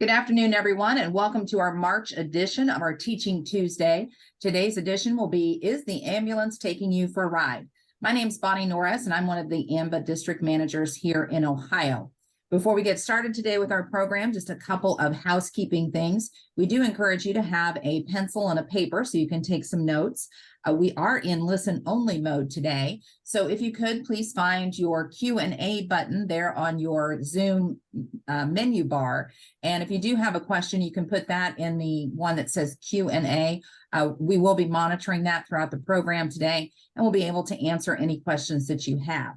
Good afternoon, everyone, and welcome to our March edition of our Teaching Tuesday. Today's edition will be, Is the Ambulance Taking You for a Ride? My name is Bonnie Norris, and I'm one of the AMBA district managers here in Ohio. Before we get started today with our program, just a couple of housekeeping things. We do encourage you to have a pencil and a paper so you can take some notes. We are in listen-only mode today. So if you could, please find your Q&A button there on your Zoom menu bar. And if you do have a question, you can put that in the one that says Q&A. We will be monitoring that throughout the program today, and we'll be able to answer any questions that you have.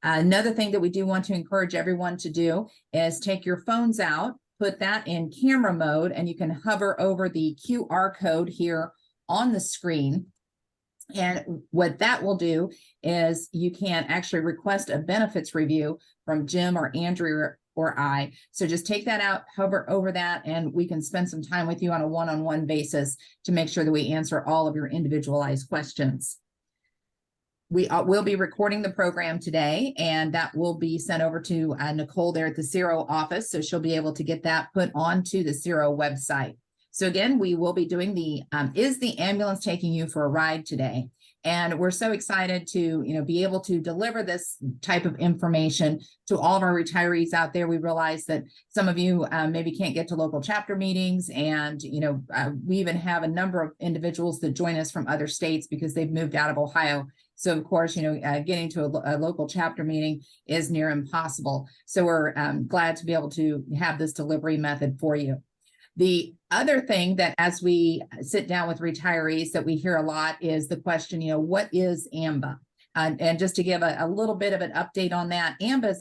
Another thing that we do want to encourage everyone to do is take your phones out, put that in camera mode, and you can hover over the QR code here on the screen. And what that will do is you can actually request a benefits review from Jim or Andrea or I. So just take that out, hover over that, and we can spend some time with you on a one-on-one basis to make sure that we answer all of your individualized questions. We will be recording the program today, and that will be sent over to Nicole there at the SERO office. So she'll be able to get that put onto the SERO website. So again, we will be doing the Is the Ambulance Taking You for a Ride today? And we're so excited to be able to deliver this type of information to all of our retirees out there. We realize that some of you maybe can't get to local chapter meetings, and we even have a number of individuals that join us from other states because they've moved out of Ohio. So of course, getting to a local chapter meeting is near impossible. So we're glad to be able to have this delivery method for you. The other thing that as we sit down with retirees that we hear a lot is the question, what is AMBA? And just to give a little bit of an update on that, AMBA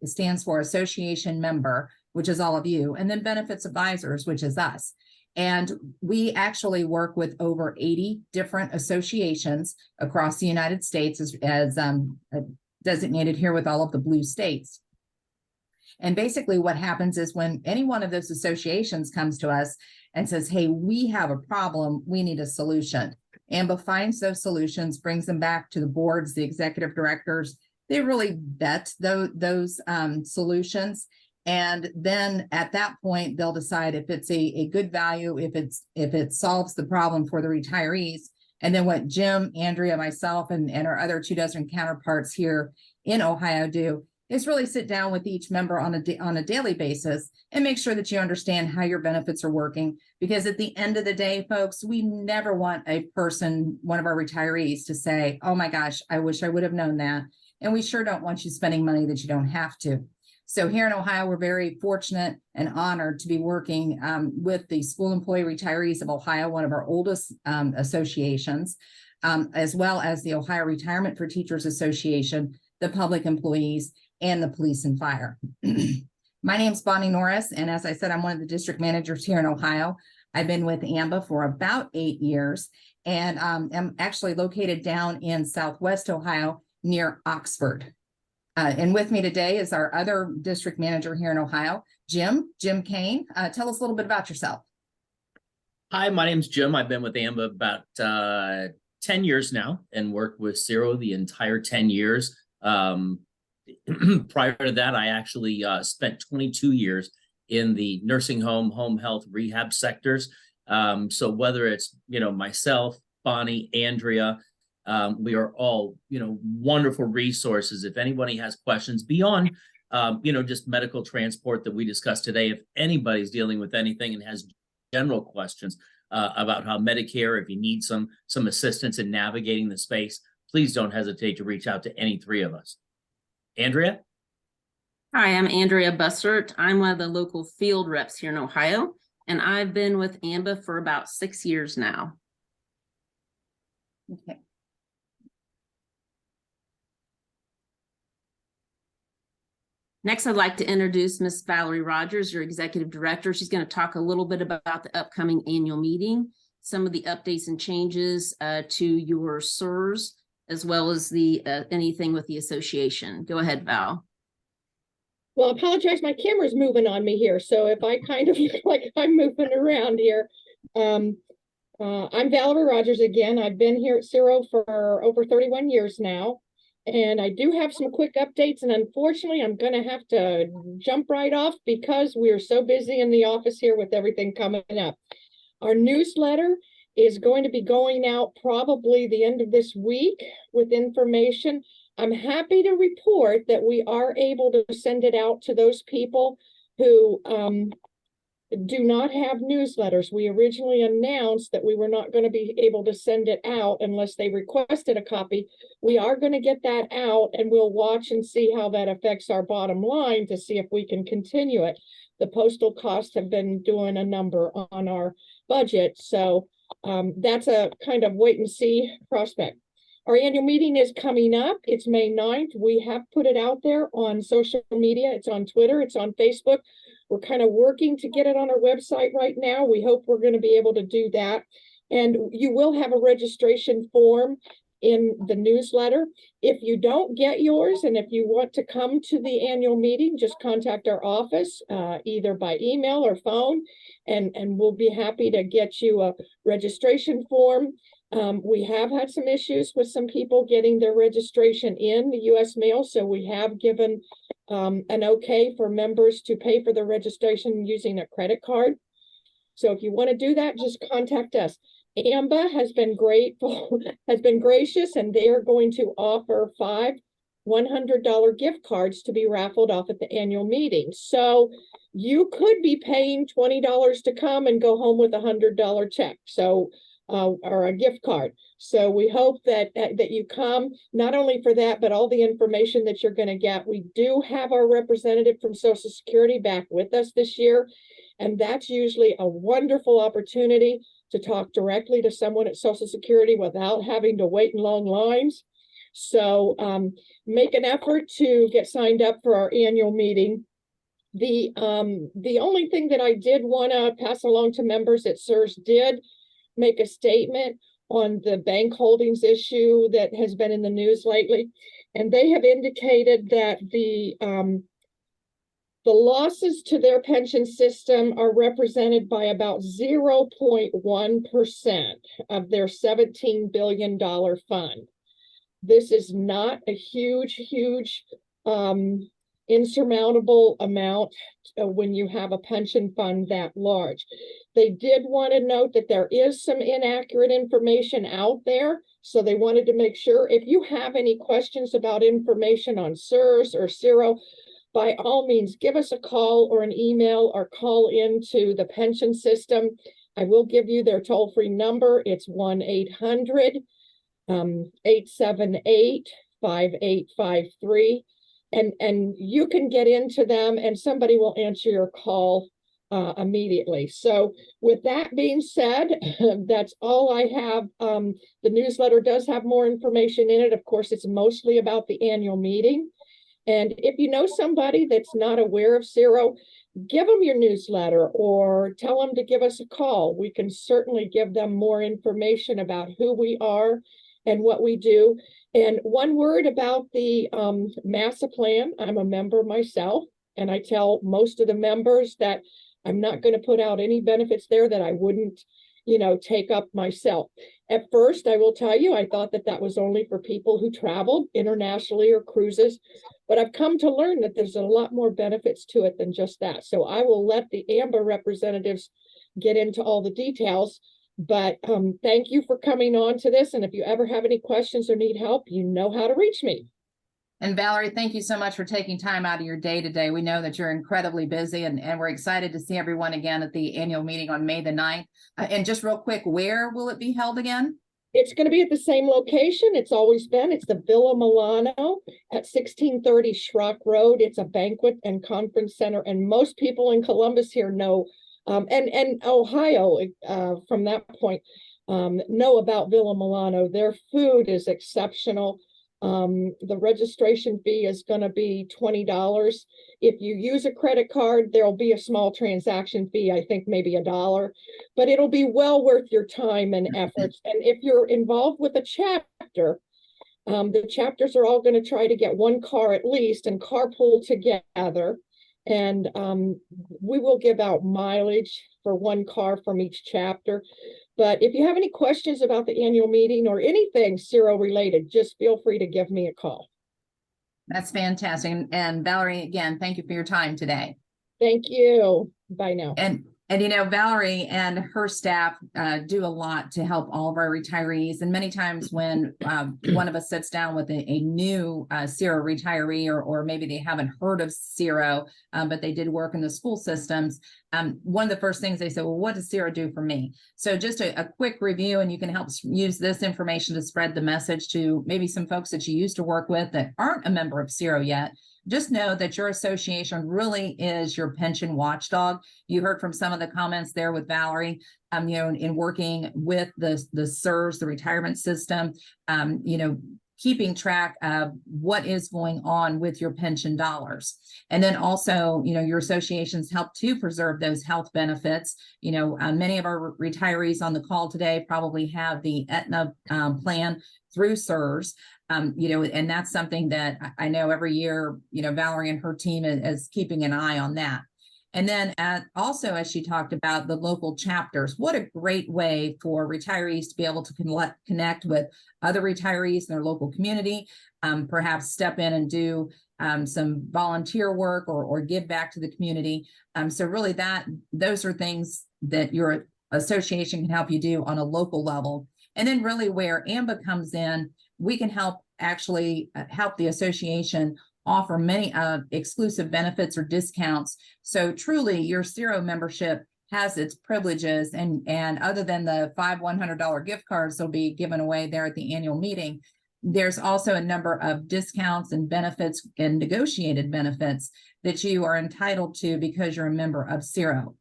stands for Association Member, which is all of you, and then Benefits Advisors, which is us. And we actually work with over 80 different associations across the United States as designated here with all of the blue states. And basically what happens is when any one of those associations comes to us and says, hey, we have a problem, we need a solution. AMBA finds those solutions, brings them back to the boards, the executive directors. They really vet those solutions. And then at that point, they'll decide if it's a good value, if it solves the problem for the retirees. And then what Jim, Andrea, myself, and our other 24 counterparts here in Ohio do is really sit down with each member on a daily basis and make sure that you understand how your benefits are working. Because at the end of the day, folks, we never want one of our retirees to say, oh my gosh, I wish I would have known that. And we sure don't want you spending money that you don't have to. So here in Ohio, we're very fortunate and honored to be working with the School Employee Retirees of Ohio, one of our oldest associations, as well as the Ohio Retirement for Teachers Association, the Public Employees, and the Police and Fire. My name's Bonnie Norris, and as I said, I'm one of the district managers here in Ohio. I've been with AMBA for about 8 years, and I'm actually located down in Southwest Ohio near Oxford. And with me today is our other district manager here in Ohio, Jim Kane. Tell us a little bit about yourself. Hi, my name's Jim. I've been with AMBA about 10 years now and worked with SERO the entire 10 years. Prior to that, I actually spent 22 years in the nursing home, home health, rehab sectors. So whether it's, myself, Bonnie, Andrea, we are all, wonderful resources. If anybody has questions beyond, just medical transport that we discussed today, if anybody's dealing with anything and has general questions about how Medicare, if you need some assistance in navigating the space, please don't hesitate to reach out to any three of us. Andrea? Hi, I'm Andrea Bussert. I'm one of the local field reps here in Ohio, and I've been with AMBA for about 6 years now. Okay. Next, I'd like to introduce Ms. Valerie Rogers, your executive director. She's going to talk a little bit about the upcoming annual meeting, some of the updates and changes to your SERS, as well as the anything with the association. Go ahead, Val. Well, I apologize, my camera's moving on me here, so if I kind of look like I'm moving around here. I'm Valerie Rogers again. I've been here at SERO for over 31 years now. And I do have some quick updates, and unfortunately, I'm going to have to jump right off because we are so busy in the office here with everything coming up. Our newsletter is going to be going out probably the end of this week with information. I'm happy to report that we are able to send it out to those people who do not have newsletters. We originally announced that we were not going to be able to send it out unless they requested a copy. We are going to get that out, and we'll watch and see how that affects our bottom line to see if we can continue it. The postal costs have been doing a number on our budget, so that's a kind of wait and see prospect. Our annual meeting is coming up. It's May 9th. We have put it out there on social media. It's on Twitter. It's on Facebook. We're kind of working to get it on our website right now. We hope we're going to be able to do that. And you will have a registration form in the newsletter. If you don't get yours, and if you want to come to the annual meeting, just contact our office, either by email or phone, and we'll be happy to get you a registration form. We have had some issues with some people getting their registration in the U.S. mail, so we have given an okay for members to pay for the registration using a credit card. So if you want to do that, just contact us. AMBA has been grateful, has been gracious, and they are going to offer 5 $100 gift cards to be raffled off at the annual meeting. So you could be paying $20 to come and go home with a $100 check. So or a gift card. So we hope that you come, not only for that, but all the information that you're going to get. We do have our representative from Social Security back with us this year, and that's usually a wonderful opportunity to talk directly to someone at Social Security without having to wait in long lines. So make an effort to get signed up for our annual meeting. The only thing that I did want to pass along to members at SERS did make a statement on the bank holdings issue that has been in the news lately. And they have indicated that the losses to their pension system are represented by about 0.1% of their $17 billion fund. This is not a huge insurmountable amount when you have a pension fund that large. They did want to note that there is some inaccurate information out there, so they wanted to make sure if you have any questions about information on SERS or SERO, by all means, give us a call or an email or call into the pension system. I will give you their toll-free number. It's 1-800-878-5853. And you can get into them and somebody will answer your call immediately. So with that being said, that's all I have. The newsletter does have more information in it. Of course, it's mostly about the annual meeting. And if you know somebody that's not aware of SERO, give them your newsletter or tell them to give us a call. We can certainly give them more information about who we are and what we do. And one word about the MASA plan. I'm a member myself, and I tell most of the members that I'm not going to put out any benefits there that I wouldn't, take up myself. At first, I will tell you, I thought that was only for people who traveled internationally or cruises, but I've come to learn that there's a lot more benefits to it than just that. So I will let the AMBA representatives get into all the details. But thank you for coming on to this. And if you ever have any questions or need help, you know how to reach me. And Valerie, thank you so much for taking time out of your day today. We know that you're incredibly busy, and we're excited to see everyone again at the annual meeting on May the 9th. And just real quick, where will it be held again? It's going to be at the same location. It's always been. It's the Villa Milano at 1630 Schrock Road. It's a banquet and conference center. And most people in Columbus here know, and Ohio from that point, know about Villa Milano. Their food is exceptional. The registration fee is going to be $20. If you use a credit card, there'll be a small transaction fee, I think maybe $1, but it'll be well worth your time and efforts. And if you're involved with a chapter, the chapters are all going to try to get one car at least and carpool together. And we will give out mileage for one car from each chapter. But if you have any questions about the annual meeting or anything SERO related, just feel free to give me a call. That's fantastic. And Valerie, again, thank you for your time today. Thank you. Bye now. And you know, Valerie and her staff do a lot to help all of our retirees. And many times when one of us sits down with a new SERO retiree, or maybe they haven't heard of SERO, but they did work in the school systems, one of the first things they say, well, what does SERO do for me? So just a quick review, and you can help use this information to spread the message to maybe some folks that you used to work with that aren't a member of SERO yet. Just know that your association really is your pension watchdog. You heard from some of the comments there with Valerie, you know, in working with the SERS, the retirement system, you know, keeping track of what is going on with your pension dollars. And then also, you know, your associations help to preserve those health benefits. You know, many of our retirees on the call today probably have the Aetna plan through SERS. You know, and that's something that I know every year, you know, Valerie and her team is keeping an eye on that. And then also, as she talked about the local chapters, what a great way for retirees to be able to connect with other retirees in their local community, perhaps step in and do some volunteer work or give back to the community. So really those are things that your association can help you do on a local level. And then really where AMBA comes in, we can help the association offer many exclusive benefits or discounts. So truly your SERO membership has its privileges, and other than the 5 $100 gift cards that'll be given away there at the annual meeting, there's also a number of discounts and benefits and negotiated benefits that you are entitled to because you're a member of SERO.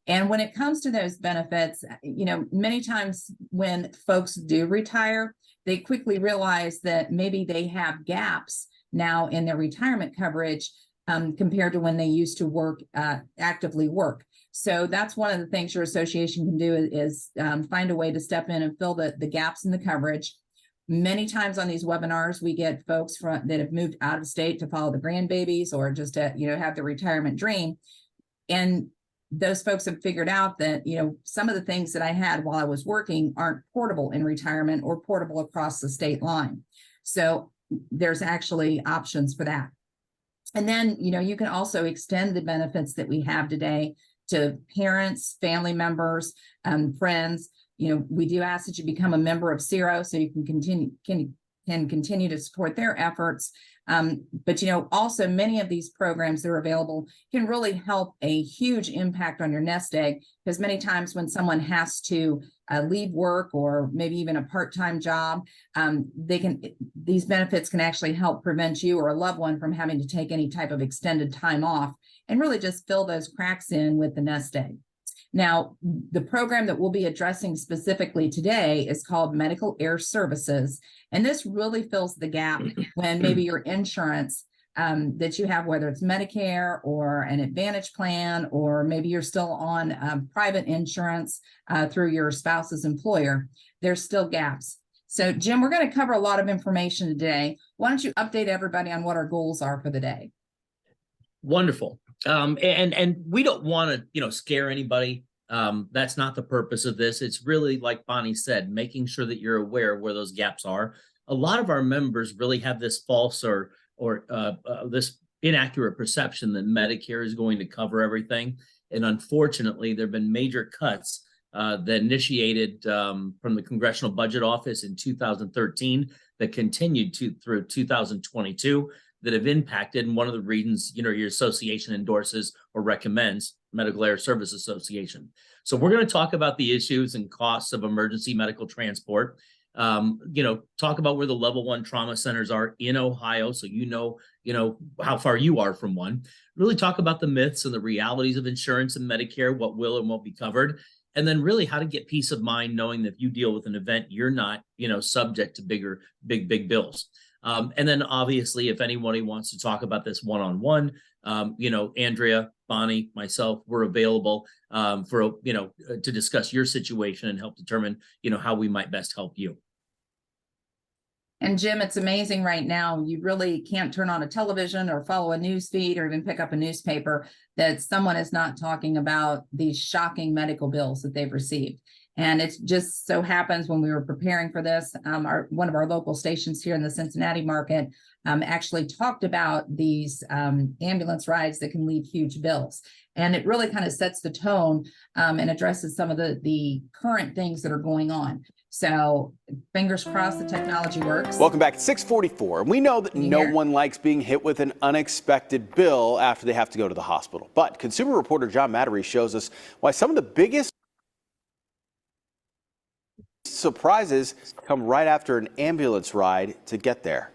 And when it comes to those benefits, you know, many times when folks do retire, they quickly realize that maybe they have gaps now in their retirement coverage compared to when they used to work, actively work. So that's one of the things your association can do is find a way to step in and fill the gaps in the coverage. Many times on these webinars, we get folks that have moved out of state to follow the grandbabies or just to, you know, have the retirement dream. And those folks have figured out that, you know, some of the things that I had while I was working aren't portable in retirement or portable across the state line. So there's actually options for that. And then, you know, you can also extend the benefits that we have today to parents, family members, friends. You know, we do ask that you become a member of SERO so you can continue to support their efforts. But, you know, also many of these programs that are available can really help a huge impact on your nest egg, because many times when someone has to leave work or maybe even a part-time job, these benefits can actually help prevent you or a loved one from having to take any type of extended time off and really just fill those cracks in with the nest egg. Now, the program that we'll be addressing specifically today is called Medical Air Services. And this really fills the gap when maybe your insurance that you have, whether it's Medicare or an Advantage plan, or maybe you're still on private insurance through your spouse's employer, there's still gaps. So, Jim, we're going to cover a lot of information today. Why don't you update everybody on what our goals are for the day? Wonderful. And we don't want to, you know, scare anybody. That's not the purpose of this. It's really, like Bonnie said, making sure that you're aware of where those gaps are. A lot of our members really have this false or this inaccurate perception that Medicare is going to cover everything. And unfortunately, there have been major cuts that initiated from the Congressional Budget Office in 2013 that continued through 2022 that have impacted. And one of the reasons, you know, your association endorses or recommends Medical Air Service Association. So we're going to talk about the issues and costs of emergency medical transport. You know, talk about where the level 1 trauma centers are in Ohio, so you know how far you are from one. Really talk about the myths and the realities of insurance and Medicare, what will and won't be covered, and then really how to get peace of mind knowing that if you deal with an event, you're not, you know, subject to big bills. And then obviously, if anybody wants to talk about this one-on-one, you know, Andrea, Bonnie, myself, we're available to discuss your situation and help determine, you know, how we might best help you. And Jim, it's amazing right now. You really can't turn on a television or follow a news feed or even pick up a newspaper that someone is not talking about these shocking medical bills that they've received. And it just so happens when we were preparing for this, one of our local stations here in the Cincinnati market actually talked about these ambulance rides that can leave huge bills. And it really kind of sets the tone and addresses some of the current things that are going on. So fingers crossed the technology works. Welcome back at 6:44. We know that no one likes being hit with an unexpected bill after they have to go to the hospital. But consumer reporter John Mattery shows us why some of the biggest surprises come right after an ambulance ride to get there.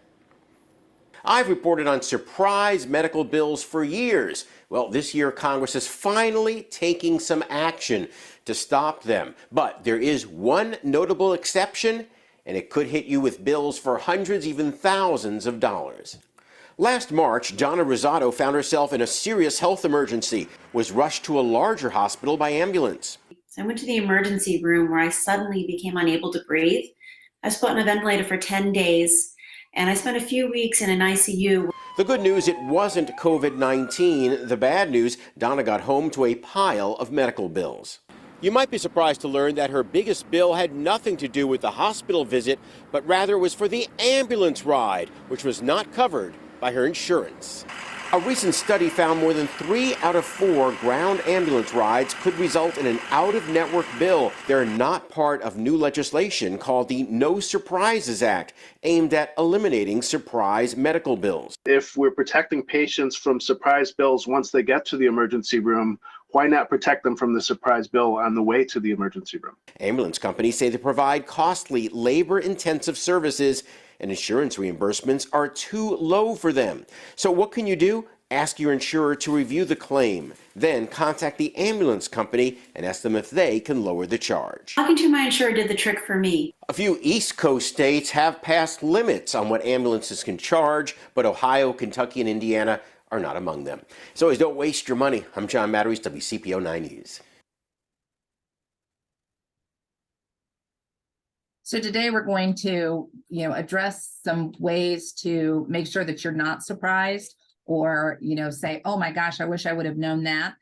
I've reported on surprise medical bills for years. Well, this year Congress is finally taking some action to stop them. But there is one notable exception, and it could hit you with bills for hundreds, even thousands of dollars. Last March, Donna Rosado found herself in a serious health emergency, was rushed to a larger hospital by ambulance. I went to the emergency room where I suddenly became unable to breathe. I was put on a ventilator for 10 days, and I spent a few weeks in an ICU. The good news, it wasn't COVID-19. The bad news, Donna got home to a pile of medical bills. You might be surprised to learn that her biggest bill had nothing to do with the hospital visit, but rather was for the ambulance ride, which was not covered by her insurance. A recent study found more than 3 out of 4 ground ambulance rides could result in an out-of-network bill. They're not part of new legislation called the No Surprises Act, aimed at eliminating surprise medical bills. If we're protecting patients from surprise bills once they get to the emergency room, why not protect them from the surprise bill on the way to the emergency room? Ambulance companies say they provide costly, labor-intensive services, and insurance reimbursements are too low for them. So what can you do? Ask your insurer to review the claim. Then contact the ambulance company and ask them if they can lower the charge. Talking to my insurer did the trick for me. A few East Coast states have passed limits on what ambulances can charge, but Ohio, Kentucky, and Indiana are not among them. So always don't waste your money. I'm John Matteries, WCPO 9 News. So today we're going to, address some ways to make sure that you're not surprised or, say, oh my gosh, I wish I would have known that.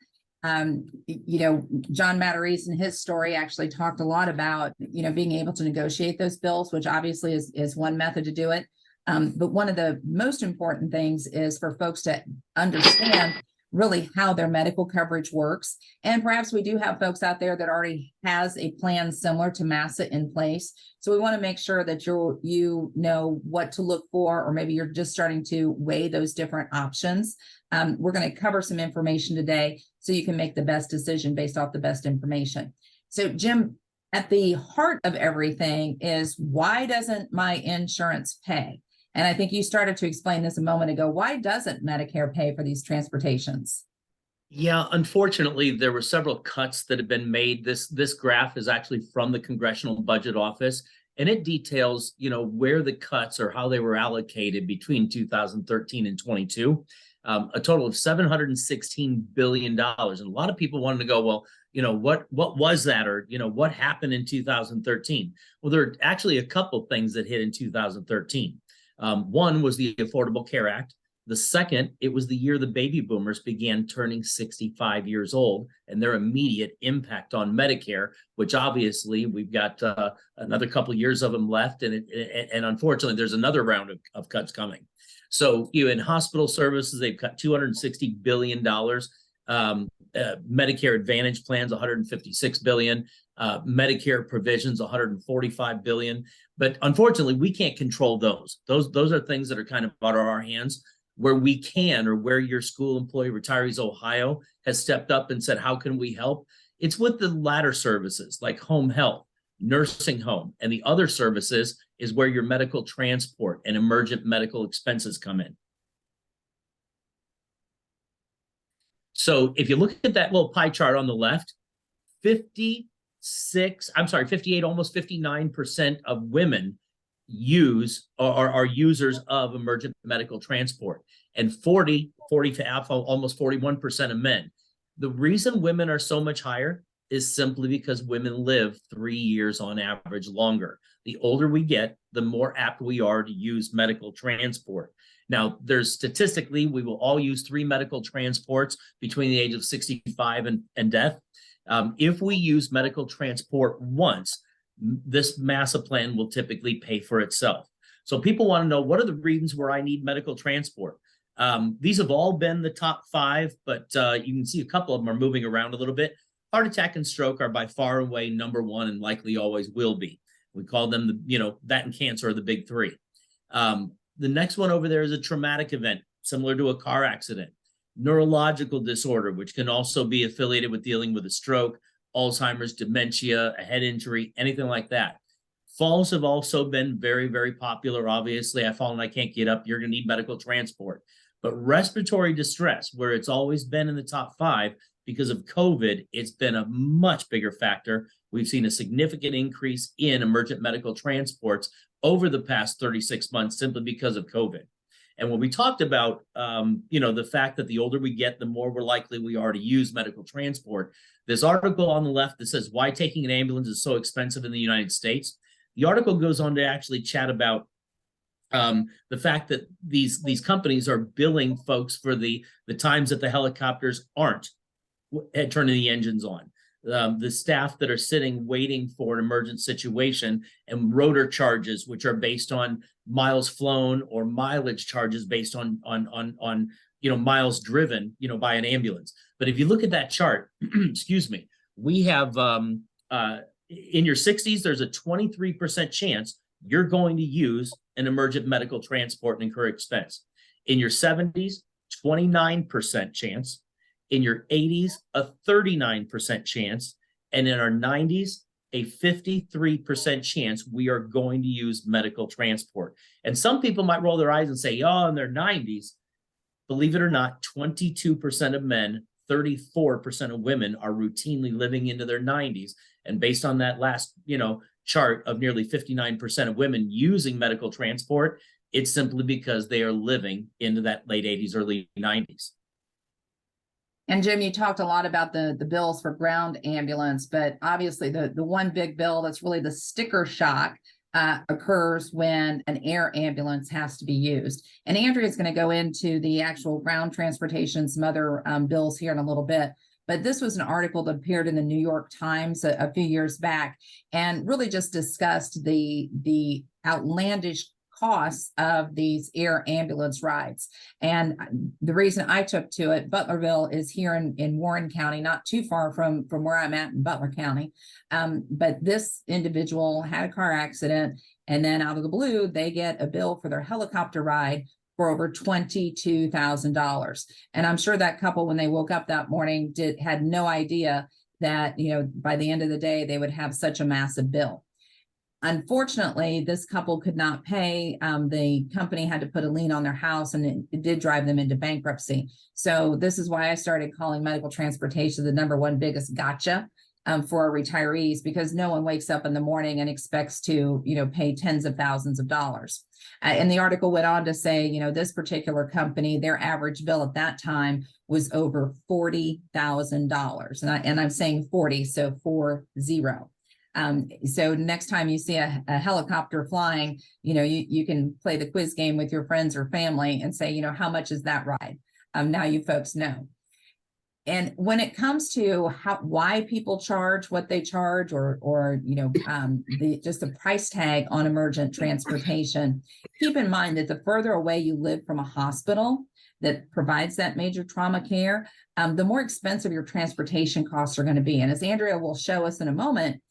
John Matteries in his story actually talked a lot about, being able to negotiate those bills, which obviously is one method to do it. But one of the most important things is for folks to understand really how their medical coverage works. And perhaps we do have folks out there that already has a plan similar to MASA in place. So we want to make sure that you know what to look for, or maybe you're just starting to weigh those different options. We're going to cover some information today so you can make the best decision based off the best information. So Jim, at the heart of everything is, why doesn't my insurance pay? And I think you started to explain this a moment ago. Why doesn't Medicare pay for these transportations? Yeah, unfortunately, there were several cuts that have been made. This graph is actually from the Congressional Budget Office, and it details, where the cuts or how they were allocated between 2013 and 22. A total of $716 billion. And a lot of people wanted to go, well, what was that? Or, what happened in 2013? Well, there are actually a couple things that hit in 2013. One was the Affordable Care Act. The second, it was the year the baby boomers began turning 65 years old, and their immediate impact on Medicare, which obviously we've got another couple of years of them left. And unfortunately, there's another round of cuts coming. So in hospital services, they've cut $260 billion. Medicare Advantage plans, $156 billion. Medicare provisions, $145 billion. But unfortunately, we can't control those. Those are things that are kind of out of our hands. Where we can, or where your school employee Retirees Ohio has stepped up and said, how can we help? It's with the latter services like home health, nursing home, and the other services is where your medical transport and emergent medical expenses come in. So if you look at that little pie chart on the left, 58, almost 59% of women are users of emergent medical transport, and almost 41% of men. The reason women are so much higher is simply because women live 3 years on average longer. The older we get, the more apt we are to use medical transport. Now, statistically, we will all use 3 medical transports between the age of 65 and death. If we use medical transport once, this MASA plan will typically pay for itself. So people want to know, what are the reasons where I need medical transport? These have all been the top 5, but you can see a couple of them are moving around a little bit. Heart attack and stroke are by far away number 1 and likely always will be. We call them that and cancer are the big 3. The next one over there is a traumatic event, similar to a car accident. Neurological disorder, which can also be affiliated with dealing with a stroke, Alzheimer's, dementia, a head injury, anything like that. Falls have also been very, very popular. Obviously, I fall and I can't get up, you're going to need medical transport. But respiratory distress, where it's always been in the top 5, because of COVID, it's been a much bigger factor. We've seen a significant increase in emergent medical transports over the past 36 months simply because of COVID. And when we talked about, the fact that the older we get, the more we're likely we are to use medical transport, this article on the left that says why taking an ambulance is so expensive in the United States, the article goes on to actually chat about the fact that these companies are billing folks for the times that the helicopters aren't turning the engines on. The staff that are sitting waiting for an emergent situation, and rotor charges, which are based on miles flown, or mileage charges based on miles driven by an ambulance. But if you look at that chart, excuse me, we have in your 60s, there's a 23% chance you're going to use an emergent medical transport and incur expense. In your 70s, 29% chance. In your 80s, a 39% chance, and in our 90s, a 53% chance we are going to use medical transport. And some people might roll their eyes and say, oh, in their 90s. Believe it or not, 22% of men, 34% of women are routinely living into their 90s. And based on that last, chart of nearly 59% of women using medical transport, it's simply because they are living into that late 80s, early 90s. And Jim, you talked a lot about the bills for ground ambulance, but obviously the one big bill that's really the sticker shock occurs when an air ambulance has to be used. And Andrea is going to go into the actual ground transportation, some other bills here in a little bit. But this was an article that appeared in the New York Times a few years back, and really just discussed the outlandish costs of these air ambulance rides. And the reason I took to it, Butlerville is here in Warren County, not too far from where I'm at in Butler County. But this individual had a car accident, and then out of the blue, they get a bill for their helicopter ride for over $22,000. And I'm sure that couple, when they woke up that morning, had no idea that, by the end of the day, they would have such a massive bill. Unfortunately, this couple could not pay. The company had to put a lien on their house, and it did drive them into bankruptcy. So this is why I started calling medical transportation the #1 biggest gotcha for our retirees, because no one wakes up in the morning and expects to, pay tens of thousands of dollars. And the article went on to say, this particular company, their average bill at that time was over $40,000. And I'm saying 40, so 40. So next time you see a helicopter flying, you can play the quiz game with your friends or family and say, how much is that ride? Now you folks know. And when it comes to why people charge what they charge, or just the price tag on emergent transportation, keep in mind that the further away you live from a hospital that provides that major trauma care, the more expensive your transportation costs are going to be. And as Andrea will show us in a moment,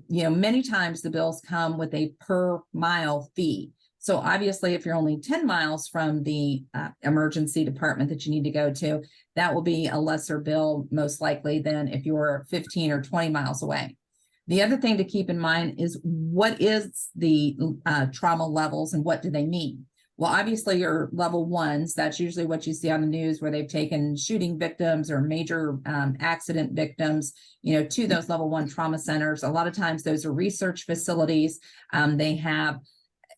many times the bills come with a per mile fee. So obviously, if you're only 10 miles from the emergency department that you need to go to, that will be a lesser bill, most likely, than if you're 15 or 20 miles away. The other thing to keep in mind is, what is the trauma levels and what do they mean? Well, obviously, your level 1s, that's usually what you see on the news, where they've taken shooting victims or major accident victims, to those level 1 trauma centers. A lot of times those are research facilities. They have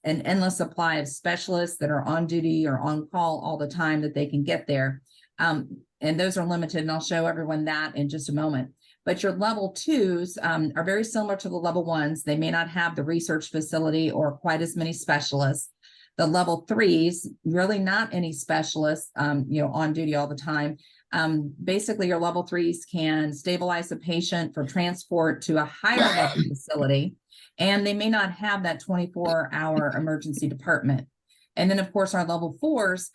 an endless supply of specialists that are on duty or on call all the time that they can get there. And those are limited, and I'll show everyone that in just a moment. But your level 2s are very similar to the level 1s. They may not have the research facility or quite as many specialists. The level 3s, really not any specialists, on duty all the time. Basically, your level 3s can stabilize a patient for transport to a higher level facility, and they may not have that 24-hour emergency department. And then, of course, our level 4s,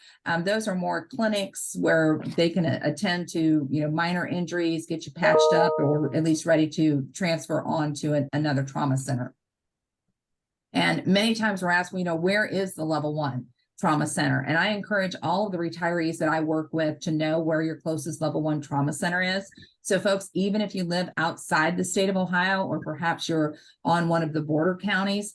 those are more clinics where they can attend to, minor injuries, get you patched up, or at least ready to transfer on to another trauma center. And many times we're asked, where is the level 1 trauma center? And I encourage all of the retirees that I work with to know where your closest level 1 trauma center is. So folks, even if you live outside the state of Ohio, or perhaps you're on one of the border counties,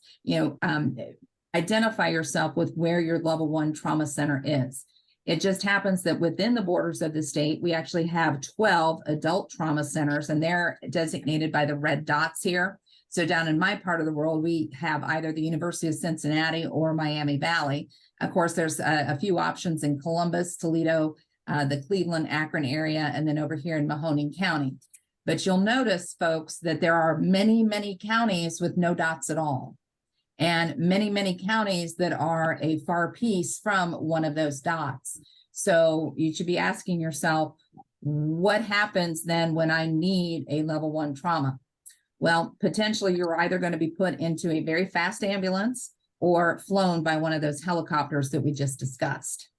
identify yourself with where your level 1 trauma center is. It just happens that within the borders of the state, we actually have 12 adult trauma centers, and they're designated by the red dots here. So down in my part of the world, we have either the University of Cincinnati or Miami Valley. Of course, there's a few options in Columbus, Toledo, the Cleveland, Akron area, and then over here in Mahoning County. But you'll notice, folks, that there are many, many counties with no dots at all. And many, many counties that are a far piece from one of those dots. So you should be asking yourself, what happens then when I need a level 1 trauma? Well, potentially you're either going to be put into a very fast ambulance or flown by one of those helicopters that we just discussed.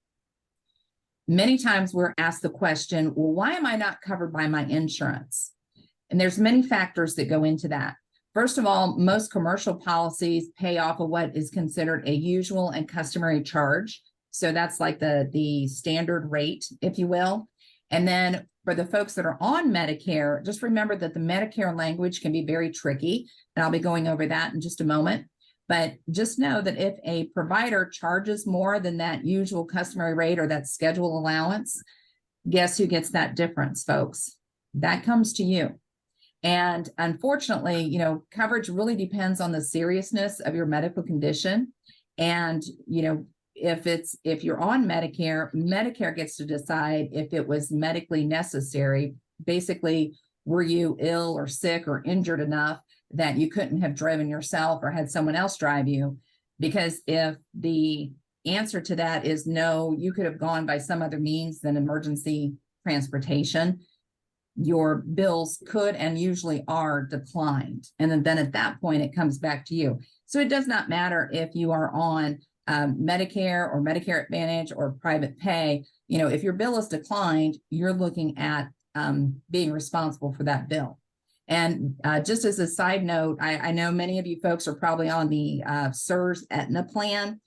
Many times we're asked the question, well, why am I not covered by my insurance? And there's many factors that go into that. First of all, most commercial policies pay off of what is considered a usual and customary charge. So that's like the standard rate, if you will. And then for the folks that are on Medicare, just remember that the Medicare language can be very tricky. And I'll be going over that in just a moment. But just know that if a provider charges more than that usual customary rate or that schedule allowance, guess who gets that difference, folks? That comes to you. And unfortunately, coverage really depends on the seriousness of your medical condition. And, if you're on Medicare, Medicare gets to decide if it was medically necessary. Basically, were you ill or sick or injured enough that you couldn't have driven yourself or had someone else drive you? Because if the answer to that is no, you could have gone by some other means than emergency transportation, your bills could and usually are declined. And then at that point, it comes back to you. So it does not matter if you are on Medicare or Medicare Advantage or private pay. If your bill is declined, you're looking at being responsible for that bill. And just as a side note, I know many of you folks are probably on the SERS Aetna plan.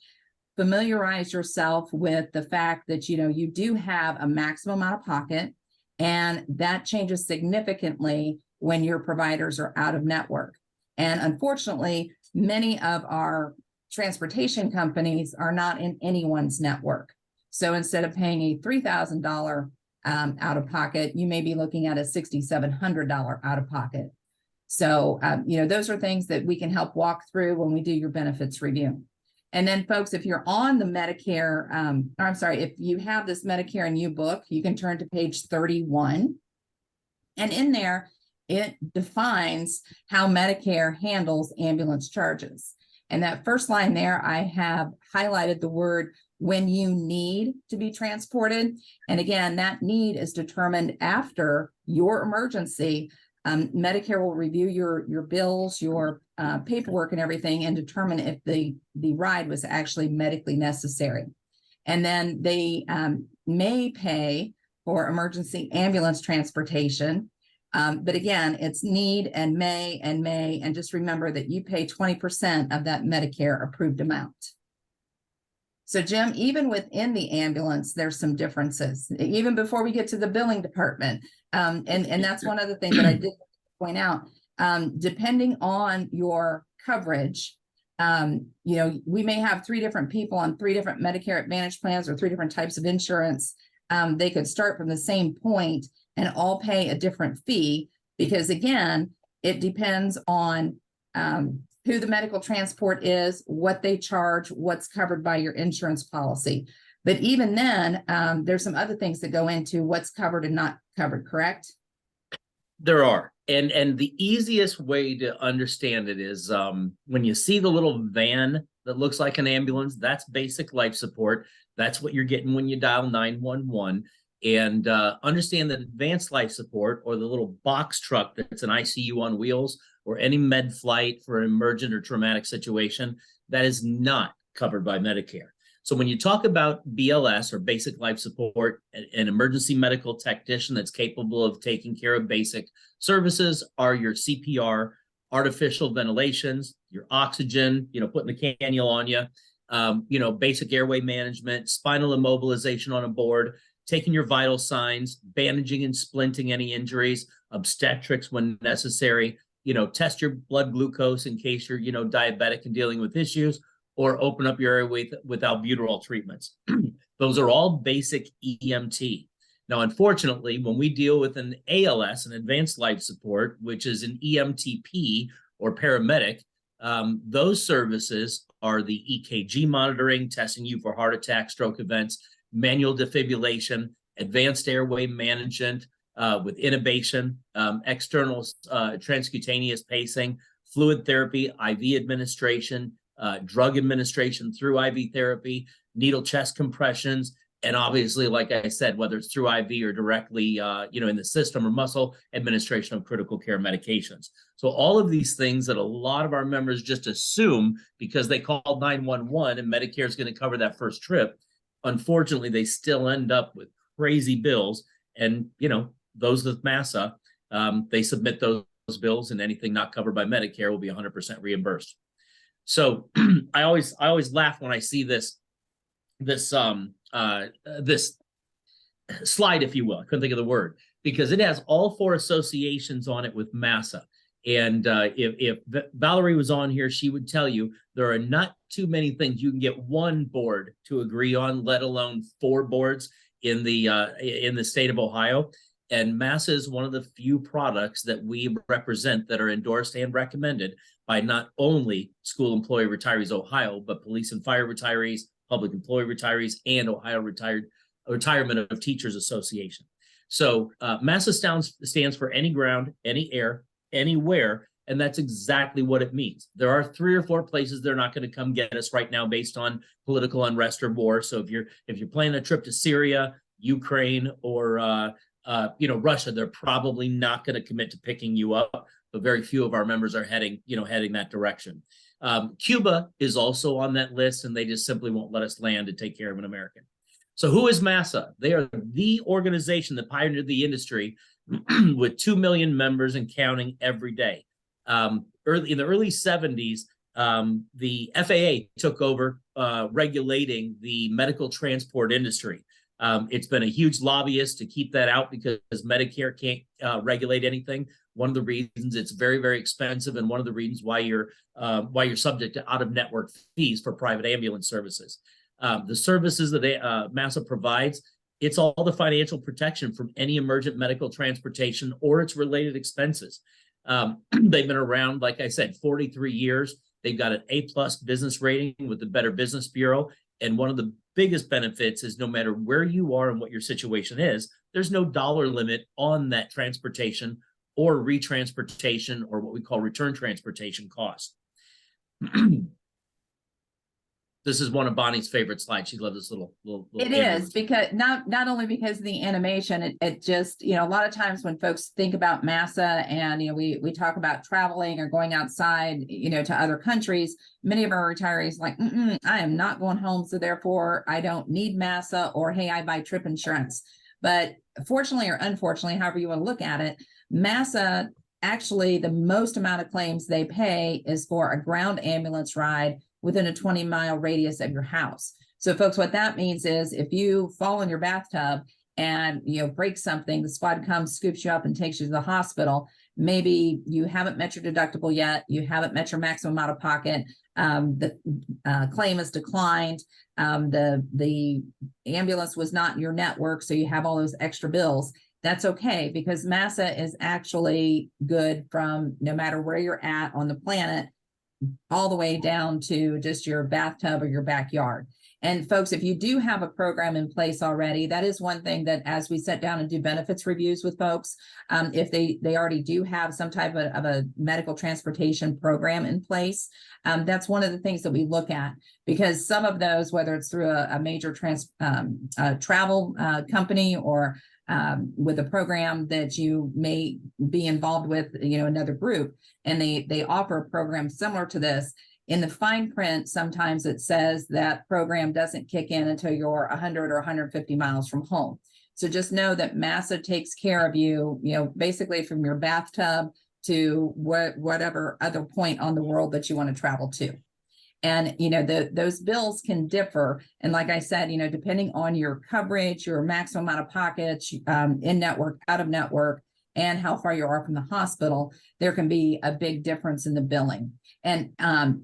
Familiarize yourself with the fact that, you do have a maximum out of pocket. And that changes significantly when your providers are out of network. And unfortunately, many of our transportation companies are not in anyone's network. So instead of paying a $3,000 out of pocket, you may be looking at a $6,700 out of pocket. So, those are things that we can help walk through when we do your benefits review. And then, folks, if you're on the Medicare, if you have this Medicare and You book, you can turn to page 31. And in there, it defines how Medicare handles ambulance charges. And that first line there, I have highlighted the word when you need to be transported. And again, that need is determined after your emergency. Medicare will review your bills, your paperwork and everything, and determine if the ride was actually medically necessary. And then they may pay for emergency ambulance transportation. But again, it's need and may, and just remember that you pay 20% of that Medicare approved amount. So Jim, even within the ambulance, there's some differences, even before we get to the billing department. And that's one other thing that I did point out. Depending on your coverage, we may have 3 different people on 3 different Medicare Advantage plans or 3 different types of insurance. They could start from the same point and all pay a different fee because, again, it depends on who the medical transport is, what they charge, what's covered by your insurance policy. But even then, there's some other things that go into what's covered and not covered, correct? There are. And the easiest way to understand it is when you see the little van that looks like an ambulance, that's basic life support. That's what you're getting when you dial 911. And understand that advanced life support, or the little box truck that's an ICU on wheels, or any med flight for an emergent or traumatic situation, that is not covered by Medicare. So when you talk about BLS, or basic life support, an emergency medical technician that's capable of taking care of basic services are your CPR, artificial ventilations, your oxygen, putting the cannula on you, basic airway management, spinal immobilization on a board, taking your vital signs, bandaging and splinting any injuries, obstetrics when necessary, test your blood glucose in case you're, diabetic and dealing with issues, or open up your airway with albuterol treatments. Those are all basic EMT. Now, unfortunately, when we deal with an ALS, an advanced life support, which is an EMTP or paramedic, those services are the EKG monitoring, testing you for heart attack, stroke events, manual defibrillation, advanced airway management with intubation, external transcutaneous pacing, fluid therapy, IV administration, drug administration through IV therapy, needle chest compressions, and obviously, like I said, whether it's through IV or directly, in the system or muscle, administration of critical care medications. So all of these things that a lot of our members just assume because they called 911 and Medicare is going to cover that first trip, unfortunately, they still end up with crazy bills. And, those with MASA, they submit those bills, and anything not covered by Medicare will be 100% reimbursed. So I always laugh when I see this slide, if you will. I couldn't think of the word, because it has all 4 associations on it with MASA. And if Valerie was on here, she would tell you there are not too many things you can get one board to agree on, let alone 4 boards in the state of Ohio. And MASA is one of the few products that we represent that are endorsed and recommended by not only School Employee Retirees Ohio, but Police and Fire Retirees, Public Employee Retirees, and Ohio Retirement of Teachers Association. So MASA stands for any ground, any air, anywhere, and that's exactly what it means. There are 3 or 4 places they're not going to come get us right now based on political unrest or war. So if you're planning a trip to Syria, Ukraine, or Russia, they're probably not going to commit to picking you up. But very few of our members are heading that direction. Cuba is also on that list, and they just simply won't let us land to take care of an American. So who is MASA? They are the organization that pioneered the industry with 2 million members and counting every day. In the early 70s, the FAA took over regulating the medical transport industry. It's been a huge lobbyist to keep that out because Medicare can't regulate anything. One of the reasons it's very, very expensive, and one of the reasons why you're subject to out-of-network fees for private ambulance services. The services that MASA provides, it's all the financial protection from any emergent medical transportation or its related expenses. They've been around, like I said, 43 years. They've got an A+ business rating with the Better Business Bureau. And one of the biggest benefits is no matter where you are and what your situation is, there's no dollar limit on that transportation or retransportation, or what we call return transportation costs. This is one of Bonnie's favorite slides. She loves this little It is, because not only because of the animation, it just, a lot of times when folks think about MASA and, we talk about traveling or going outside, to other countries, many of our retirees like, I am not going home, so therefore I don't need MASA, or, hey, I buy trip insurance. But fortunately or unfortunately, however you want to look at it, MASA, actually the most amount of claims they pay is for a ground ambulance ride within a 20-mile radius of your house. So folks, what that means is if you fall in your bathtub and break something, the squad comes, scoops you up, and takes you to the hospital. Maybe you haven't met your deductible yet, you haven't met your maximum out of pocket, the claim is declined, the ambulance was not in your network, so you have all those extra bills. That's okay, because MASA is actually good from no matter where you're at on the planet, all the way down to just your bathtub or your backyard. And folks, if you do have a program in place already, that is one thing that as we sit down and do benefits reviews with folks, if they already do have some type of a medical transportation program in place, that's one of the things that we look at, because some of those, whether it's through a major travel company or with a program that you may be involved with, another group, and they offer a program similar to this. In the fine print, sometimes it says that program doesn't kick in until you're 100 or 150 miles from home. So just know that MASA takes care of you, basically from your bathtub to whatever other point on the world that you want to travel to. And, those bills can differ. And like I said, depending on your coverage, your maximum out of pockets, in network, out of network, and how far you are from the hospital, there can be a big difference in the billing. And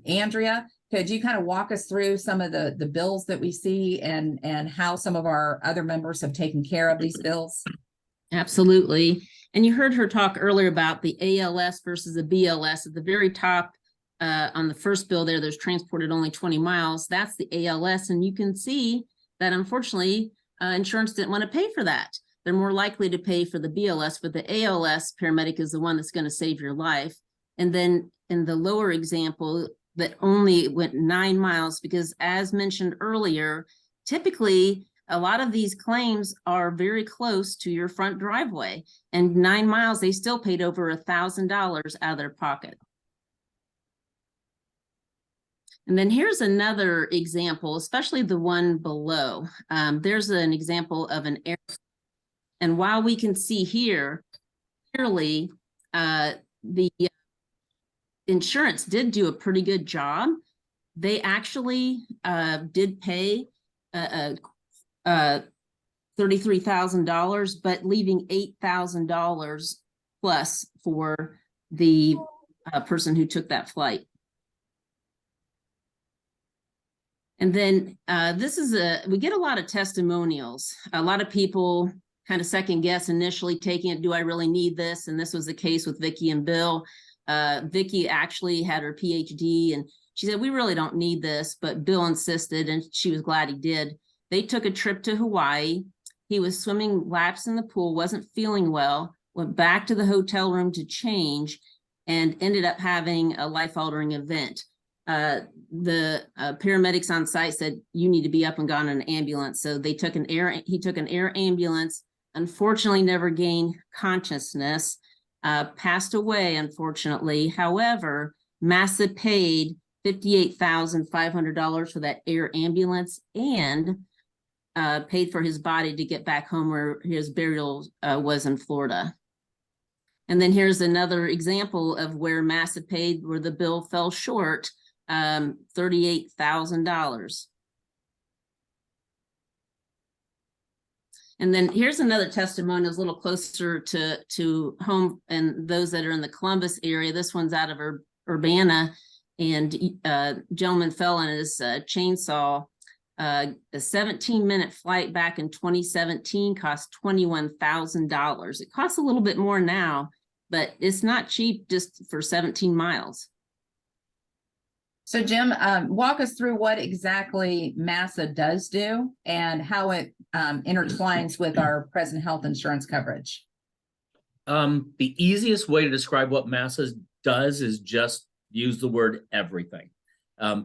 Andrea, could you kind of walk us through some of the bills that we see and how some of our other members have taken care of these bills? Absolutely. And you heard her talk earlier about the ALS versus the BLS. At the very top, on the first bill there's transported only 20 miles. That's the ALS. And you can see that unfortunately, insurance didn't want to pay for that. They're more likely to pay for the BLS, but the ALS paramedic is the one that's going to save your life. And then in the lower example, that only went 9 miles, because as mentioned earlier, typically a lot of these claims are very close to your front driveway, and 9 miles, they still paid over $1,000 out of their pocket. And then here's another example, especially the one below. There's an example of an air. And while we can see here clearly, the insurance did do a pretty good job. They actually did pay $33,000, but leaving $8,000 plus for the person who took that flight. And then we get a lot of testimonials. A lot of people kind of second guess initially taking it. Do I really need this? And this was the case with Vicki and Bill. Vicki actually had her PhD and she said, we really don't need this, but Bill insisted and she was glad he did. They took a trip to Hawaii. He was swimming laps in the pool, wasn't feeling well, went back to the hotel room to change and ended up having a life-altering event. The paramedics on site said, you need to be up and gone in an ambulance. So he took an air ambulance, unfortunately never gained consciousness, passed away, unfortunately. However, MASA paid $58,500 for that air ambulance and paid for his body to get back home where his burial was in Florida. And then here's another example of where MASA paid, where the bill fell short, $38,000. And then here's another testimony that's a little closer to home and those that are in the Columbus area. This one's out of Urbana, and a gentleman fell on his chainsaw. A 17-minute flight back in 2017 cost $21,000. It costs a little bit more now, but it's not cheap just for 17 miles. So Jim, walk us through what exactly MASA does do and how it intertwines with our present health insurance coverage. The easiest way to describe what MASA does is just use the word everything.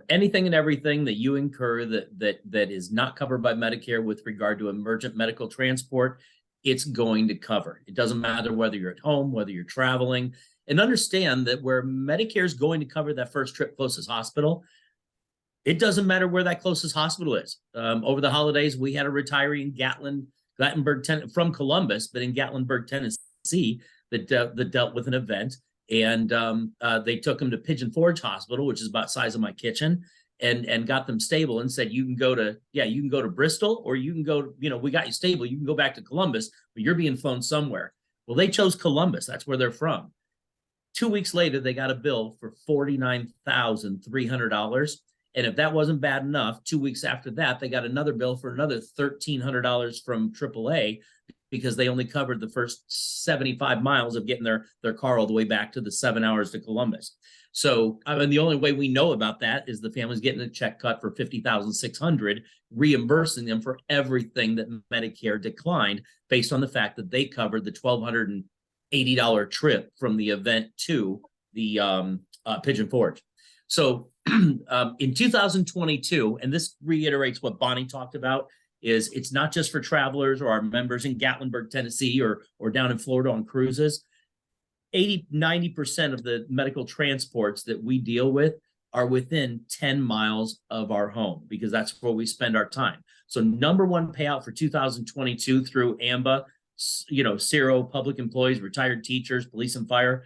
Anything and everything that you incur that is not covered by Medicare with regard to emergent medical transport, it's going to cover. It doesn't matter whether you're at home, whether you're traveling. And understand that where Medicare is going to cover that first trip closest hospital, it doesn't matter where that closest hospital is. Over the holidays, we had a retiree in Gatlinburg, from Columbus, but in Gatlinburg, Tennessee, that dealt with an event. And they took him to Pigeon Forge Hospital, which is about the size of my kitchen, and got them stable and said, you can go to Bristol, or you can go, we got you stable. You can go back to Columbus, but you're being flown somewhere. Well, they chose Columbus. That's where they're from. 2 weeks later, they got a bill for $49,300. And if that wasn't bad enough, 2 weeks after that, they got another bill for another $1,300 from AAA because they only covered the first 75 miles of getting their car all the way back to the 7 hours to Columbus. So, I mean, the only way we know about that is the family's getting a check cut for $50,600, reimbursing them for everything that Medicare declined based on the fact that they covered the $1,280 trip from the event to the Pigeon Forge. So in 2022, and this reiterates what Bonnie talked about, is it's not just for travelers or our members in Gatlinburg, Tennessee, or down in Florida on cruises. 90% of the medical transports that we deal with are within 10 miles of our home, because that's where we spend our time. So number one payout for 2022 through AMBA, SERO, public employees, retired teachers, police and fire,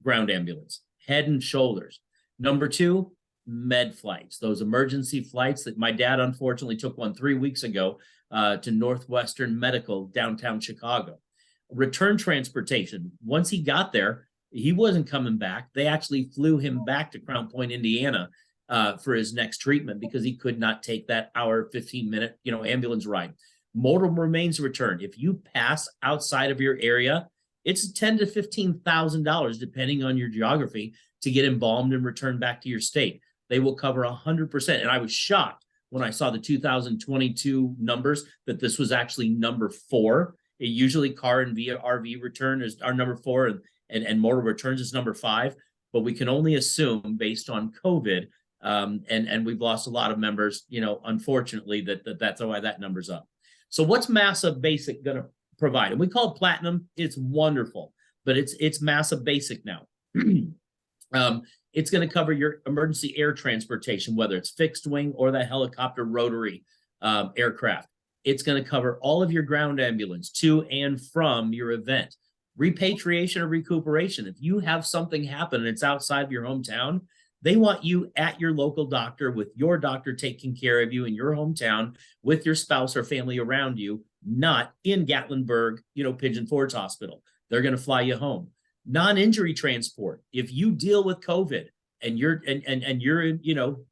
ground ambulance, head and shoulders. Number two, med flights, those emergency flights that my dad unfortunately took one 3 weeks ago to Northwestern Medical, downtown Chicago. Return transportation. Once he got there, he wasn't coming back. They actually flew him back to Crown Point, Indiana for his next treatment because he could not take that hour, 15-minute, ambulance ride. Mortal remains return. If you pass outside of your area, it's $10,000 to $15,000, depending on your geography, to get embalmed and returned back to your state. They will cover 100%. And I was shocked when I saw the 2022 numbers that this was actually number 4. It usually car and RV return is our number 4, and mortal returns is number 5. But we can only assume based on COVID, and we've lost a lot of members, unfortunately, that's why that number's up. So what's MASA Basic going to provide? And we call it Platinum. It's wonderful, but it's MASA Basic now. It's going to cover your emergency air transportation, whether it's fixed wing or the helicopter rotary aircraft. It's going to cover all of your ground ambulance to and from your event. Repatriation or recuperation. If you have something happen and it's outside of your hometown, they want you at your local doctor with your doctor taking care of you in your hometown with your spouse or family around you, not in Gatlinburg, Pigeon Forge Hospital. They're going to fly you home. Non-injury transport. If you deal with COVID and you're in,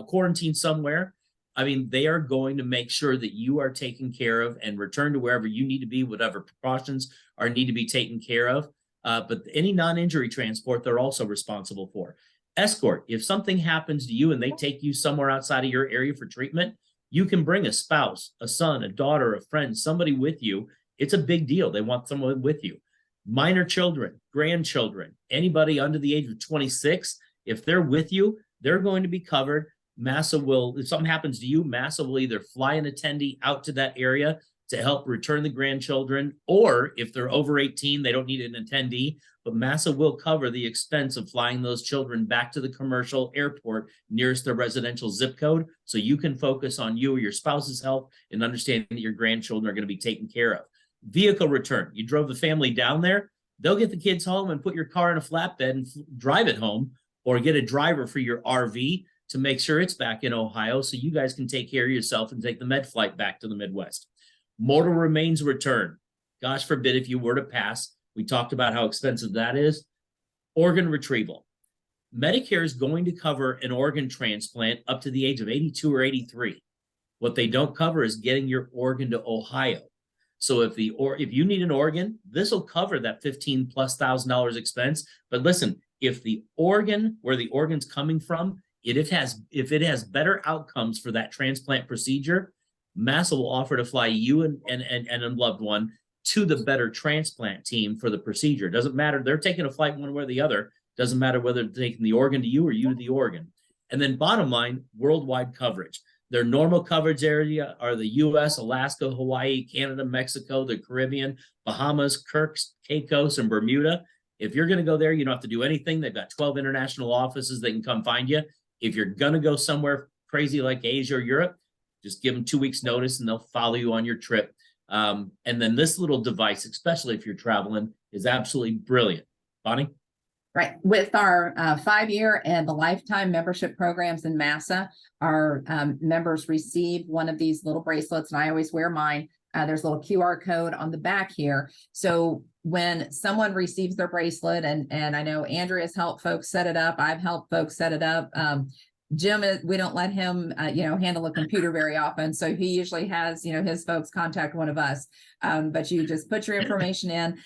quarantine somewhere, I mean, they are going to make sure that you are taken care of and returned to wherever you need to be, whatever precautions need to be taken care of. But any non-injury transport, they're also responsible for. Escort. If something happens to you and they take you somewhere outside of your area for treatment, you can bring a spouse, a son, a daughter, a friend, somebody with you. It's a big deal. They want someone with you. Minor children, grandchildren, anybody under the age of 26, if they're with you, they're going to be covered. MASA will, if something happens to you, MASA will either fly an attendee out to that area to help return the grandchildren, or if they're over 18, they don't need an attendee, but MASA will cover the expense of flying those children back to the commercial airport nearest their residential zip code, so you can focus on you or your spouse's health and understanding that your grandchildren are going to be taken care of. Vehicle return. You drove the family down there, they'll get the kids home and put your car in a flatbed and drive it home, or get a driver for your RV to make sure it's back in Ohio so you guys can take care of yourself and take the med flight back to the Midwest. Mortal remains return. Gosh forbid if you were to pass. We talked about how expensive that is. Organ retrieval. Medicare is going to cover an organ transplant up to the age of 82 or 83. What they don't cover is getting your organ to Ohio. So if you need an organ, this will cover that $15,000+ expense. But listen, if the organ, where the organ's coming from, if it has better outcomes for that transplant procedure, MASA will offer to fly you and a loved one to the better transplant team for the procedure. It doesn't matter. They're taking a flight one way or the other. Doesn't matter whether they're taking the organ to you or you to the organ. And then bottom line, worldwide coverage. Their normal coverage area are the U.S., Alaska, Hawaii, Canada, Mexico, the Caribbean, Bahamas, Kirks, Caicos, and Bermuda. If you're going to go there, you don't have to do anything. They've got 12 international offices that can come find you. If you're going to go somewhere crazy like Asia or Europe, just give them 2 weeks notice and they'll follow you on your trip. And then this little device, especially if you're traveling, is absolutely brilliant. Bonnie? Right. With our 5-year and the lifetime membership programs in MASA, our members receive one of these little bracelets, and I always wear mine. There's a little QR code on the back here. So when someone receives their bracelet, and I know Andrea's helped folks set it up, I've helped folks set it up. Jim, we don't let him, handle a computer very often. So he usually has, his folks contact one of us. But you just put your information in.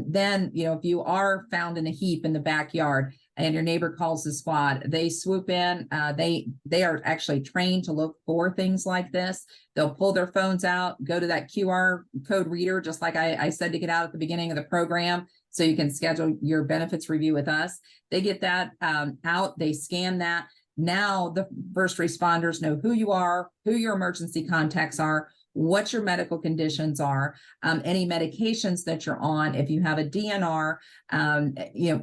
Then, if you are found in a heap in the backyard and your neighbor calls the squad, they swoop in. They are actually trained to look for things like this. They'll pull their phones out, go to that QR code reader, just like I said to get out at the beginning of the program, so you can schedule your benefits review with us. They get that out, they scan that. Now the first responders know who you are, who your emergency contacts are, what your medical conditions are, any medications that you're on. If you have a DNR,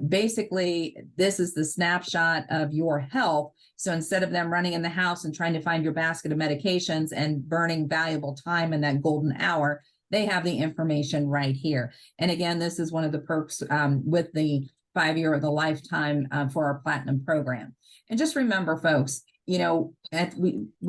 basically this is the snapshot of your health. So instead of them running in the house and trying to find your basket of medications and burning valuable time in that golden hour, they have the information right here. And again, this is one of the perks with the 5-year or the lifetime for our platinum program. And just remember, folks, we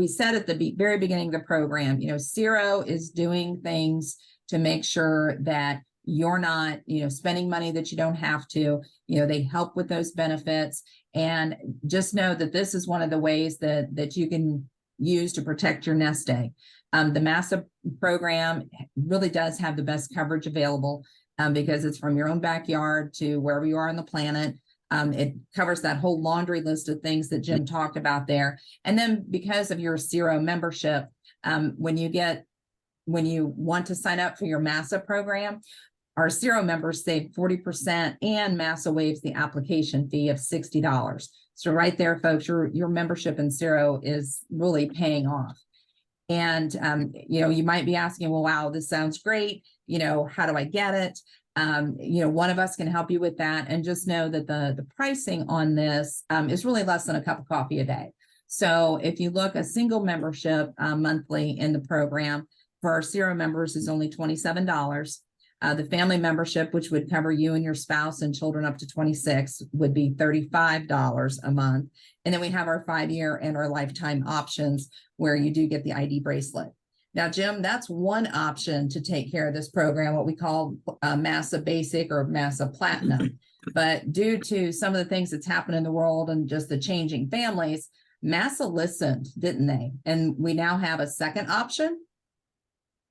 said at the very beginning of the program, SERO is doing things to make sure that you're not, spending money that you don't have to. They help with those benefits. And just know that this is one of the ways that you can use to protect your nest egg. The MASA program really does have the best coverage available because it's from your own backyard to wherever you are on the planet. It covers that whole laundry list of things that Jim talked about there. And then because of your SERO membership, when you want to sign up for your MASA program, our SERO members save 40% and MASA waives the application fee of $60. So right there, folks, your membership in SERO is really paying off. And, you might be asking, well, wow, this sounds great. How do I get it? One of us can help you with that. And just know that the pricing on this is really less than a cup of coffee a day. So if you look, a single membership monthly in the program for our SERO members is only $27. The family membership, which would cover you and your spouse and children up to 26, would be $35 a month. And then we have our 5-year and our lifetime options where you do get the ID bracelet. Now, Jim, that's one option to take care of this program, what we call MASA Basic or MASA Platinum. But due to some of the things that's happened in the world and just the changing families, MASA listened, didn't they? And we now have a second option.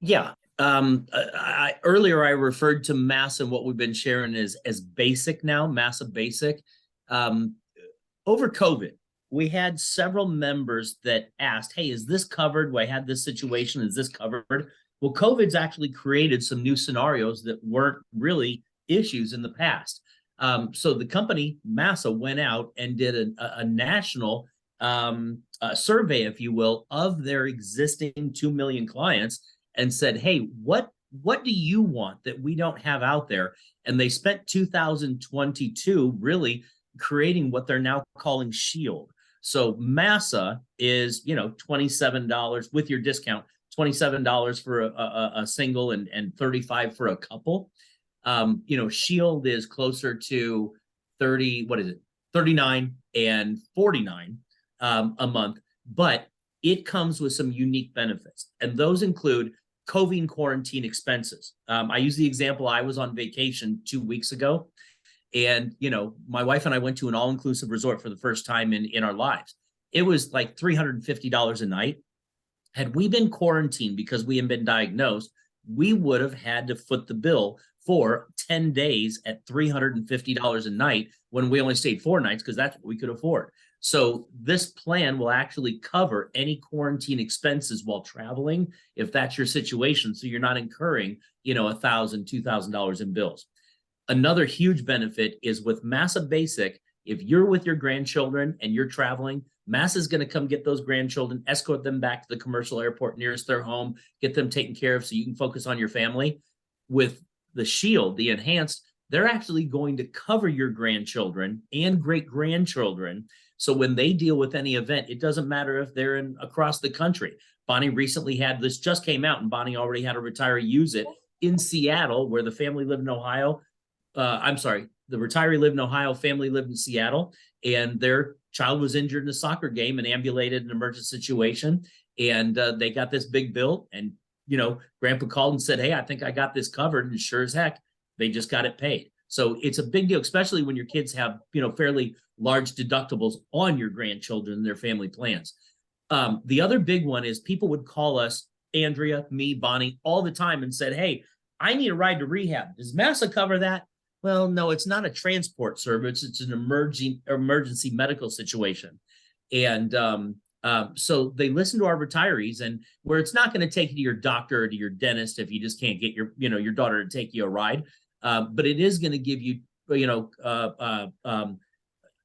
Yeah. Earlier I referred to MASA and what we've been sharing as basic now, MASA Basic. Over COVID, we had several members that asked, hey, is this covered? I had this situation, is this covered? Well, COVID's actually created some new scenarios that weren't really issues in the past. So the company, MASA, went out and did a national survey, if you will, of their existing 2 million clients and said, hey, what do you want that we don't have out there? And they spent 2022 really creating what they're now calling Shield. So MASA is, $27 with your discount, $27 for a single and $35 for a couple. Shield is closer to 39 and 49 a month, but it comes with some unique benefits. And those include COVID quarantine expenses. I use the example, I was on vacation 2 weeks ago. And, my wife and I went to an all-inclusive resort for the first time in our lives. It was like $350 a night. Had we been quarantined because we had been diagnosed, we would have had to foot the bill for 10 days at $350 a night when we only stayed 4 nights because that's what we could afford. So this plan will actually cover any quarantine expenses while traveling, if that's your situation. So you're not incurring, $1,000, $2,000 in bills. Another huge benefit is with MASA Basic. If you're with your grandchildren and you're traveling, MASA is going to come get those grandchildren, escort them back to the commercial airport nearest their home, get them taken care of so you can focus on your family. With the Shield, the enhanced, they're actually going to cover your grandchildren and great-grandchildren. So when they deal with any event, it doesn't matter if they're across the country. Bonnie recently had this, just came out, and Bonnie already had a retiree use it in Seattle, where the family lived in Ohio. The retiree lived in Ohio, family lived in Seattle, and their child was injured in a soccer game and ambulated in an emergency situation. And they got this big bill, and, Grandpa called and said, hey, I think I got this covered. And sure as heck, they just got it paid. So it's a big deal, especially when your kids have, fairly large deductibles on your grandchildren and their family plans. The other big one is people would call us, Andrea, me, Bonnie, all the time and said, hey, I need a ride to rehab. Does MASA cover that? Well, no, it's not a transport service. It's an emergency medical situation. And so they listen to our retirees, and where it's not going to take you to your doctor or to your dentist if you just can't get your daughter to take you a ride. But it is going to give you,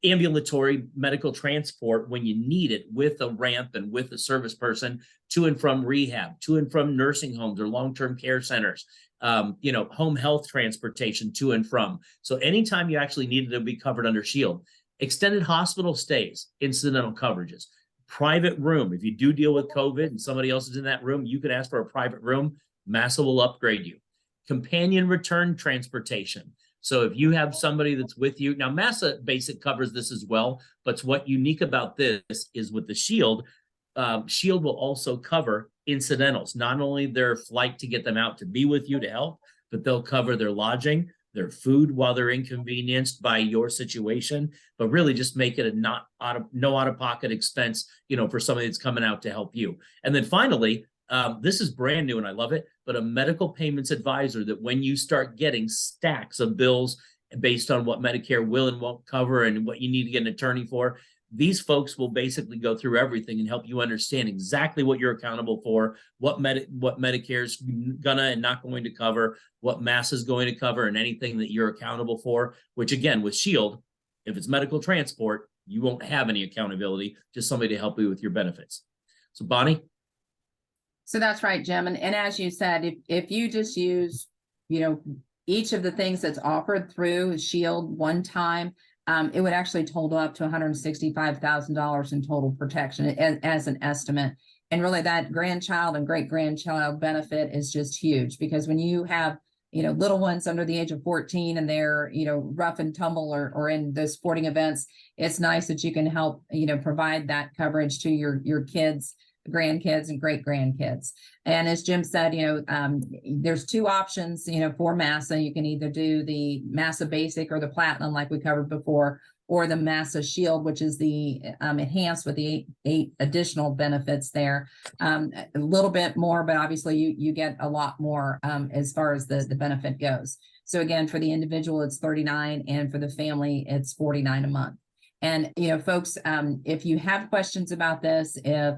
ambulatory medical transport when you need it, with a ramp and with a service person to and from rehab, to and from nursing homes or long-term care centers, home health transportation to and from. So anytime you actually need it to be covered under SHIELD, extended hospital stays, incidental coverages, private room. If you do deal with COVID and somebody else is in that room, you can ask for a private room. MASA will upgrade you. Companion return transportation. So if you have somebody that's with you, now MASA Basic covers this as well, but what's unique about this is with the SHIELD, SHIELD will also cover incidentals, not only their flight to get them out to be with you to help, but they'll cover their lodging, their food while they're inconvenienced by your situation, but really just make it a no out-of-pocket expense, for somebody that's coming out to help you. And then finally, this is brand new and I love it, but a medical payments advisor that when you start getting stacks of bills based on what Medicare will and won't cover and what you need to get an attorney for, these folks will basically go through everything and help you understand exactly what you're accountable for, what Medicare's gonna and not going to cover, what MASA is going to cover, and anything that you're accountable for, which again, with SHIELD, if it's medical transport, you won't have any accountability, just somebody to help you with your benefits. So Bonnie? So that's right, Jim. And as you said, if you just use, each of the things that's offered through SHIELD one time, it would actually total up to $165,000 in total protection as an estimate. And really that grandchild and great grandchild benefit is just huge, because when you have, little ones under the age of 14 and they're, rough and tumble or in those sporting events, it's nice that you can help, provide that coverage to your kids, grandkids and great grandkids. And as Jim said, there's two options, for MASA. You can either do the MASA Basic or the Platinum, like we covered before, or the MASA SHIELD, which is the enhanced with the eight additional benefits there. A little bit more, but obviously you get a lot more as far as the benefit goes. So again, for the individual, it's $39, and for the family, it's $49 a month. And, folks, if you have questions about this, if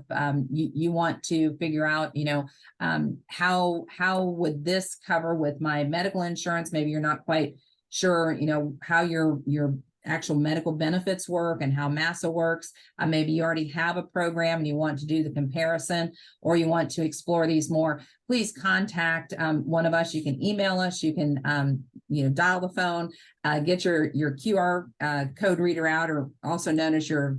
you want to figure out, how would this cover with my medical insurance, maybe you're not quite sure, how your actual medical benefits work and how MASA works. Maybe you already have a program and you want to do the comparison, or you want to explore these more, please contact one of us. You can email us, you can, dial the phone, get your QR code reader out, or also known as your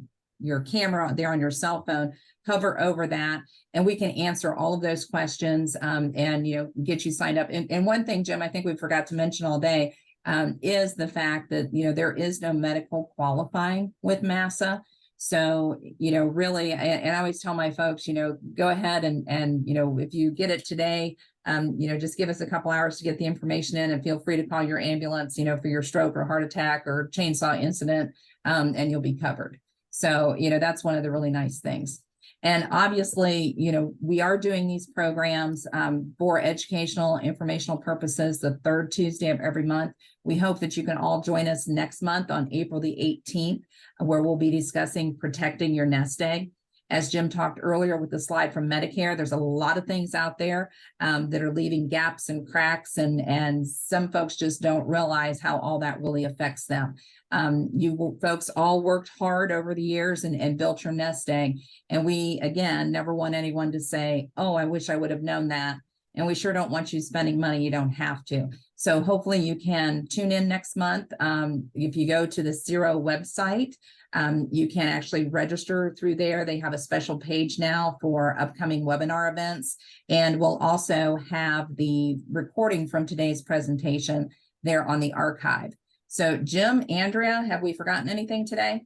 camera there on your cell phone, hover over that, and we can answer all of those questions and, get you signed up. And one thing, Jim, I think we forgot to mention all day, is the fact that, there is no medical qualifying with MASA. So, really, and I always tell my folks, go ahead and, if you get it today, just give us a couple hours to get the information in, and feel free to call your ambulance, for your stroke or heart attack or chainsaw incident, and you'll be covered. So, that's one of the really nice things. And obviously, we are doing these programs for educational, informational purposes the third Tuesday of every month. We hope that you can all join us next month on April the 18th, where we'll be discussing protecting your nest egg. As Jim talked earlier with the slide from Medicare, there's a lot of things out there that are leaving gaps and cracks, and some folks just don't realize how all that really affects them. You folks all worked hard over the years and built your nest egg. And we, again, never want anyone to say, oh, I wish I would have known that. And we sure don't want you spending money you don't have to. So hopefully you can tune in next month. If you go to the SERO website, you can actually register through there. They have a special page now for upcoming webinar events. And we'll also have the recording from today's presentation there on the archive. So Jim, Andrea, have we forgotten anything today?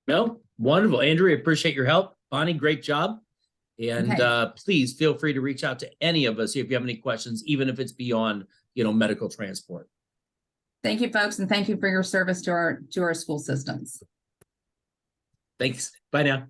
No, wonderful. Andrea, appreciate your help. Bonnie, great job. And Okay. Please feel free to reach out to any of us if you have any questions, even if it's beyond, medical transport. Thank you, folks, and thank you for your service to our school systems. Thanks. Bye now.